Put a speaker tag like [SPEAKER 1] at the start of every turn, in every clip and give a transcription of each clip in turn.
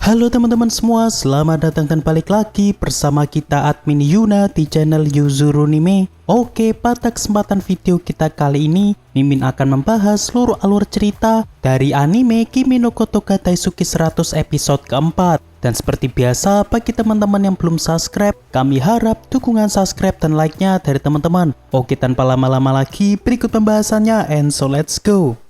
[SPEAKER 1] Halo teman-teman semua, selamat datang dan balik lagi bersama kita admin Yuna di channel Yuzurunime. Oke, pada kesempatan video kita kali ini, Mimin akan membahas seluruh alur cerita dari anime Kimi no Kotoga Daisuki 100 episode keempat. Dan seperti biasa, bagi teman-teman yang belum subscribe, kami harap dukungan subscribe dan like-nya dari teman-teman. Oke, tanpa lama-lama lagi, berikut pembahasannya, and so let's go.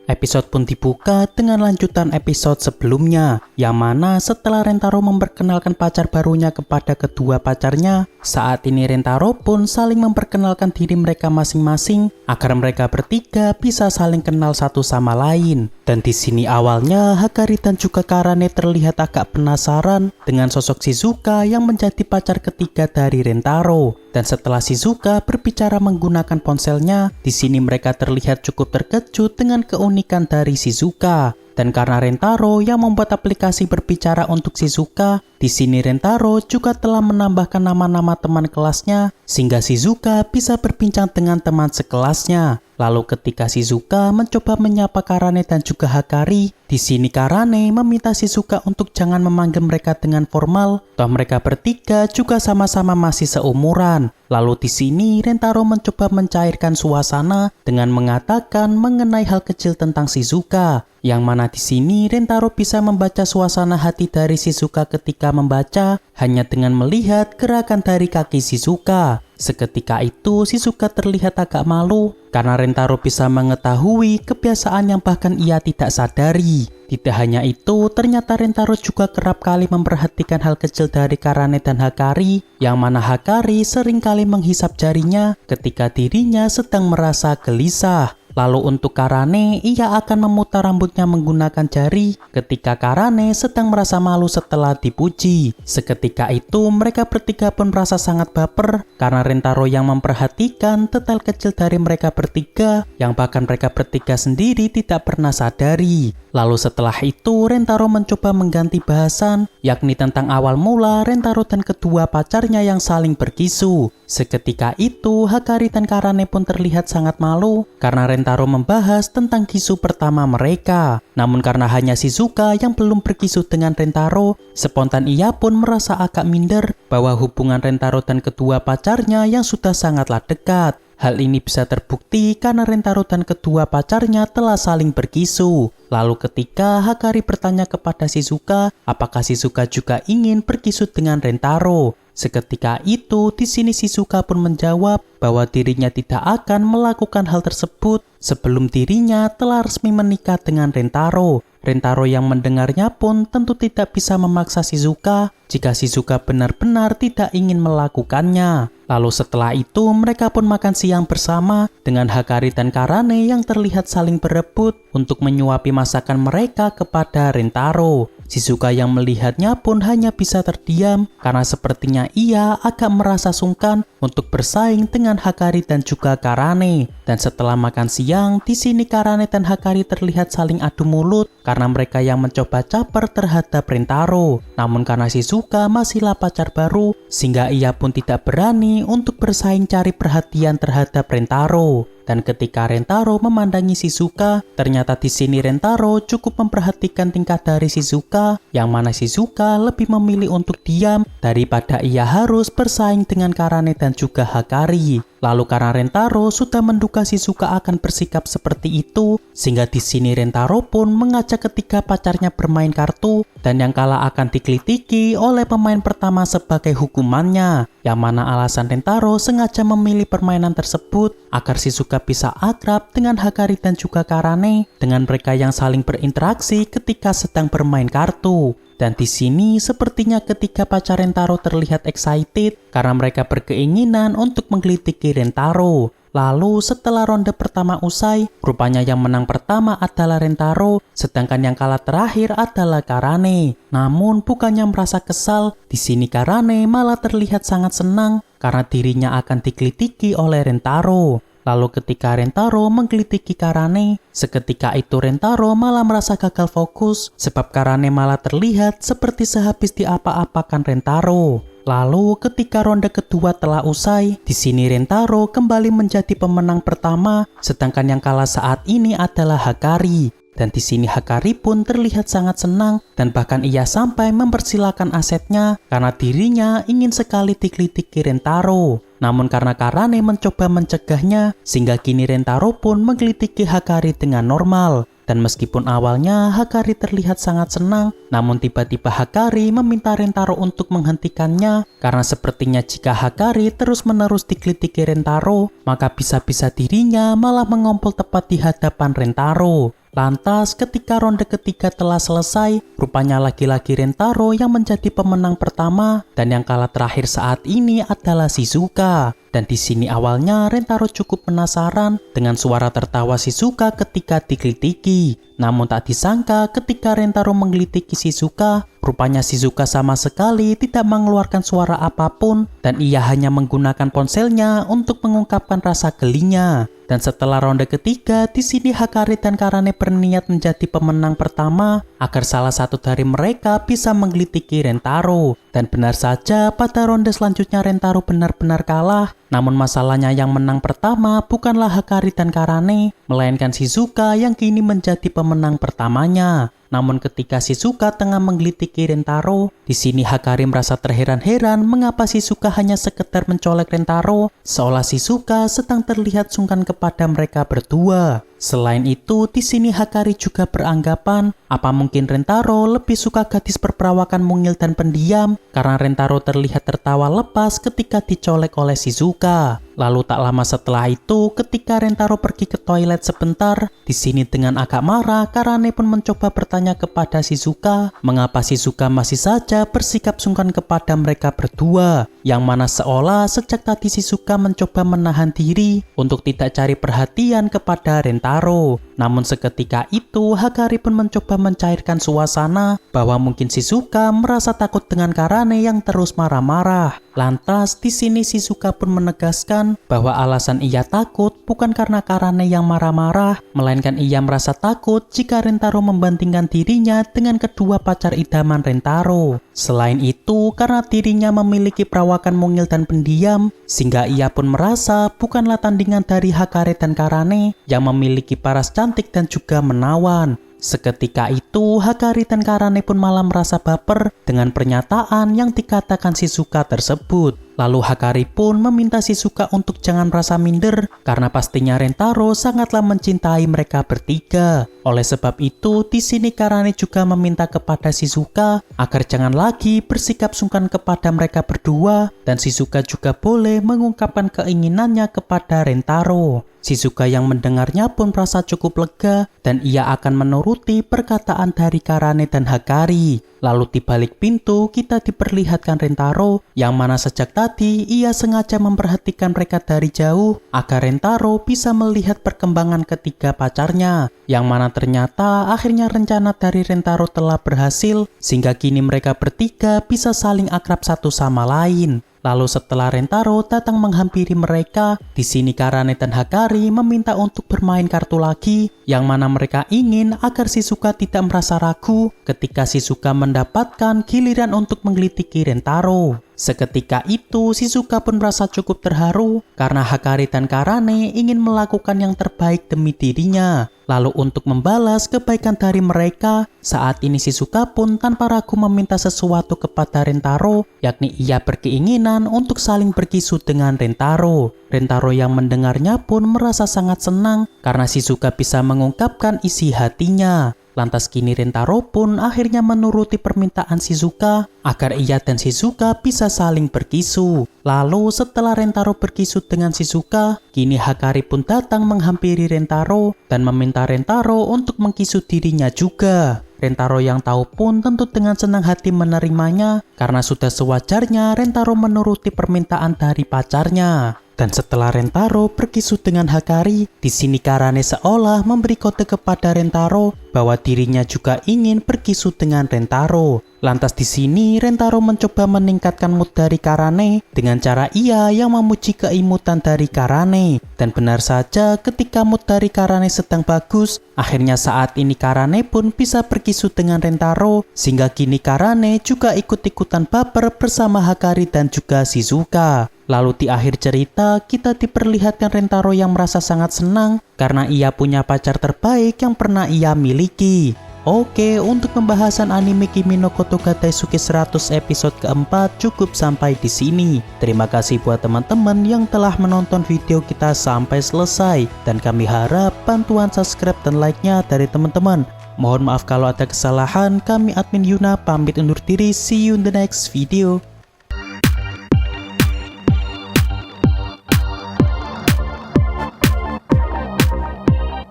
[SPEAKER 1] Episode pun dibuka dengan lanjutan episode sebelumnya, yang mana setelah Rentaro memperkenalkan pacar barunya kepada kedua pacarnya, saat ini Rentaro pun saling memperkenalkan diri mereka masing-masing agar mereka bertiga bisa saling kenal satu sama lain. Dan di sini awalnya Hakari dan juga Karane terlihat agak penasaran dengan sosok Shizuka yang menjadi pacar ketiga dari Rentaro. Dan setelah Shizuka berbicara menggunakan ponselnya, di sini mereka terlihat cukup terkejut dengan keunikan dari Shizuka. Dan karena Rentaro yang membuat aplikasi berbicara untuk Shizuka, di sini Rentaro juga telah menambahkan nama-nama teman kelasnya sehingga Shizuka bisa berbincang dengan teman sekelasnya. Lalu ketika Shizuka mencoba menyapa Karane dan juga Hakari, di sini Karane meminta Shizuka untuk jangan memanggil mereka dengan formal, toh mereka bertiga juga sama-sama masih seumuran. Lalu di sini Rentaro mencoba mencairkan suasana dengan mengatakan mengenai hal kecil tentang Shizuka, yang mana di sini Rentaro bisa membaca suasana hati dari Shizuka ketika membaca hanya dengan melihat gerakan dari kaki Shizuka. Seketika itu Shizuka terlihat agak malu karena Rentaro bisa mengetahui kebiasaan yang bahkan ia tidak sadari. Tidak hanya itu, ternyata Rentaro juga kerap kali memperhatikan hal kecil dari Karane dan Hakari, yang mana Hakari seringkali menghisap jarinya ketika dirinya sedang merasa gelisah. Lalu untuk Karane, ia akan memutar rambutnya menggunakan jari ketika Karane sedang merasa malu setelah dipuji. Seketika itu mereka bertiga pun merasa sangat baper karena Rentaro yang memperhatikan detail kecil dari mereka bertiga yang bahkan mereka bertiga sendiri tidak pernah sadari. Lalu setelah itu Rentaro mencoba mengganti bahasan, yakni tentang awal mula Rentaro dan kedua pacarnya yang saling berkisu. Seketika itu Hakari dan Karane pun terlihat sangat malu karena Rentaro membahas tentang kisu pertama mereka. Namun karena hanya Shizuka yang belum berkisu dengan Rentaro, spontan ia pun merasa agak minder bahwa hubungan Rentaro dan kedua pacarnya yang sudah sangatlah dekat. Hal ini bisa terbukti karena Rentaro dan kedua pacarnya telah saling berkisu. Lalu ketika Hakari bertanya kepada Shizuka, apakah Shizuka juga ingin berkisu dengan Rentaro? Seketika itu, di sini Shizuka pun menjawab bahwa dirinya tidak akan melakukan hal tersebut sebelum dirinya telah resmi menikah dengan Rentaro. Rentaro yang mendengarnya pun tentu tidak bisa memaksa Shizuka jika Shizuka benar-benar tidak ingin melakukannya. Lalu setelah itu mereka pun makan siang bersama dengan Hakari dan Karane yang terlihat saling berebut untuk menyuapi masakan mereka kepada Rentaro. Shizuka yang melihatnya pun hanya bisa terdiam karena sepertinya ia agak merasa sungkan untuk bersaing dengan Hakari dan juga Karane. Dan setelah makan siang, di sini Karane dan Hakari terlihat saling adu mulut karena mereka yang mencoba caper terhadap Rentaro. Namun karena Shizuka masihlah pacar baru, sehingga ia pun tidak berani untuk bersaing cari perhatian terhadap Rentaro. Dan ketika Rentaro memandangi Shizuka, ternyata di sini Rentaro cukup memperhatikan tingkah dari Shizuka, yang mana Shizuka lebih memilih untuk diam daripada ia harus bersaing dengan Karane dan juga Hakari. Lalu karena Rentaro sudah menduga Shizuka akan bersikap seperti itu, sehingga di sini Rentaro pun mengajak ketiga pacarnya bermain kartu dan yang kalah akan dikelitiki oleh pemain pertama sebagai hukumannya. Yang mana alasan Rentaro sengaja memilih permainan tersebut agar Shizuka bisa akrab dengan Hakari dan juga Karane dengan mereka yang saling berinteraksi ketika sedang bermain kartu. Dan di sini sepertinya ketika pacar Rentaro terlihat excited karena mereka berkeinginan untuk menggelitiki Rentaro. Lalu setelah ronde pertama usai, rupanya yang menang pertama adalah Rentaro, sedangkan yang kalah terakhir adalah Karane. Namun bukannya merasa kesal, di sini Karane malah terlihat sangat senang karena dirinya akan digelitiki oleh Rentaro. Lalu ketika Rentaro menggelitiki Karane, seketika itu Rentaro malah merasa gagal fokus sebab Karane malah terlihat seperti sehabis diapa-apakan Rentaro. Lalu ketika ronde kedua telah usai, di sini Rentaro kembali menjadi pemenang pertama, sedangkan yang kalah saat ini adalah Hakari. Dan di sini Hakari pun terlihat sangat senang dan bahkan ia sampai mempersilahkan asetnya karena dirinya ingin sekali dikelitiki Rentaro. Namun karena Karane mencoba mencegahnya, sehingga kini Rentaro pun menggelitiki Hakari dengan normal. Dan meskipun awalnya Hakari terlihat sangat senang, namun tiba-tiba Hakari meminta Rentaro untuk menghentikannya karena sepertinya jika Hakari terus-menerus digelitiki Rentaro, maka bisa-bisa dirinya malah mengompol tepat di hadapan Rentaro. Lantas ketika ronde ketiga telah selesai, rupanya lagi-lagi Rentaro yang menjadi pemenang pertama dan yang kalah terakhir saat ini adalah Shizuka. Dan di sini awalnya Rentaro cukup penasaran dengan suara tertawa Shizuka ketika digelitiki. Namun tak disangka ketika Rentaro menggelitiki Shizuka, rupanya Shizuka sama sekali tidak mengeluarkan suara apapun dan ia hanya menggunakan ponselnya untuk mengungkapkan rasa gelinya. Dan setelah ronde ketiga, di sini Hakari dan Karane berniat menjadi pemenang pertama agar salah satu dari mereka bisa menggelitiki Rentaro. Dan benar saja pada ronde selanjutnya Rentaro benar-benar kalah. Namun masalahnya yang menang pertama bukanlah Hakari dan Karane, melainkan Shizuka yang kini menjadi pemenang pertamanya. Namun ketika Shizuka tengah menggelitiki Rentaro, di sini Hakari merasa terheran-heran mengapa Shizuka hanya sekedar mencolek Rentaro, seolah Shizuka sedang terlihat sungkan kepada mereka berdua. Selain itu, di sini Hakari juga beranggapan apa mungkin Rentaro lebih suka gadis berperawakan mungil dan pendiam karena Rentaro terlihat tertawa lepas ketika dicolek oleh Shizuka. Lalu tak lama setelah itu, ketika Rentaro pergi ke toilet sebentar, di sini dengan agak marah, Karane pun mencoba bertanya kepada Shizuka mengapa Shizuka masih saja bersikap sungkan kepada mereka berdua, yang mana seolah sejak tadi Shizuka mencoba menahan diri untuk tidak cari perhatian kepada Rentaro. Namun seketika itu Hakari pun mencoba mencairkan suasana bahwa mungkin Shizuka merasa takut dengan Karane yang terus marah-marah. Lantas di sini Shizuka pun menegaskan bahwa alasan ia takut bukan karena Karane yang marah-marah, melainkan ia merasa takut jika Rentaro membandingkan dirinya dengan kedua pacar idaman Rentaro. Selain itu, karena dirinya memiliki perawakan mungil dan pendiam, sehingga ia pun merasa bukanlah tandingan dari Hakari dan Karane yang memiliki paras cantik dan juga menawan. Seketika itu, Hakari dan Karane pun malah merasa baper dengan pernyataan yang dikatakan Shizuka tersebut. Lalu Hakari pun meminta Shizuka untuk jangan merasa minder karena pastinya Rentaro sangatlah mencintai mereka bertiga. Oleh sebab itu, di sini Karane juga meminta kepada Shizuka agar jangan lagi bersikap sungkan kepada mereka berdua dan Shizuka juga boleh mengungkapkan keinginannya kepada Rentaro. Shizuka yang mendengarnya pun merasa cukup lega dan ia akan menuruti perkataan dari Karane dan Hakari. Lalu di balik pintu kita diperlihatkan Rentaro yang mana sejak tadi ia sengaja memperhatikan mereka dari jauh agar Rentaro bisa melihat perkembangan ketiga pacarnya, yang mana ternyata akhirnya rencana dari Rentaro telah berhasil sehingga kini mereka bertiga bisa saling akrab satu sama lain. Lalu setelah Rentaro datang menghampiri mereka, di sini Karane dan Hakari meminta untuk bermain kartu lagi, yang mana mereka ingin agar Shizuka tidak merasa ragu ketika Shizuka mendapatkan giliran untuk menggelitiki Rentaro. Seketika itu Shizuka pun merasa cukup terharu karena Hakari dan Karane ingin melakukan yang terbaik demi dirinya. Lalu untuk membalas kebaikan dari mereka, saat ini Shizuka pun tanpa ragu meminta sesuatu kepada Rentaro, yakni ia berkeinginan untuk saling berkisu dengan Rentaro. Rentaro yang mendengarnya pun merasa sangat senang karena Shizuka bisa mengungkapkan isi hatinya. Lantas kini Rentaro pun akhirnya menuruti permintaan Shizuka agar ia dan Shizuka bisa saling berkisu. Lalu setelah Rentaro berkisu dengan Shizuka, kini Hakari pun datang menghampiri Rentaro dan meminta Rentaro untuk mengkisu dirinya juga. Rentaro yang tahu pun tentu dengan senang hati menerimanya karena sudah sewajarnya Rentaro menuruti permintaan dari pacarnya. Dan setelah Rentaro berkisu dengan Hakari, di sini Karane seolah memberi kode kepada Rentaro bahwa dirinya juga ingin berkisu dengan Rentaro. Lantas di sini Rentaro mencoba meningkatkan mood dari Karane dengan cara ia yang memuji keimutan dari Karane. Dan benar saja ketika mood dari Karane sedang bagus, Akhirnya saat ini Karane pun bisa berkisu dengan Rentaro, sehingga kini Karane juga ikut-ikutan baper bersama Hakari dan juga Shizuka. Lalu di akhir cerita kita diperlihatkan Rentaro yang merasa sangat senang karena ia punya pacar terbaik yang pernah ia miliki. Oke, untuk pembahasan anime Kimi no Kotoga Daisuke 100 episode keempat cukup sampai di sini. Terima kasih buat teman-teman yang telah menonton video kita sampai selesai. Dan kami harap bantuan subscribe dan like-nya dari teman-teman. Mohon maaf kalau ada kesalahan, kami admin Yuna pamit undur diri, see you in the next video.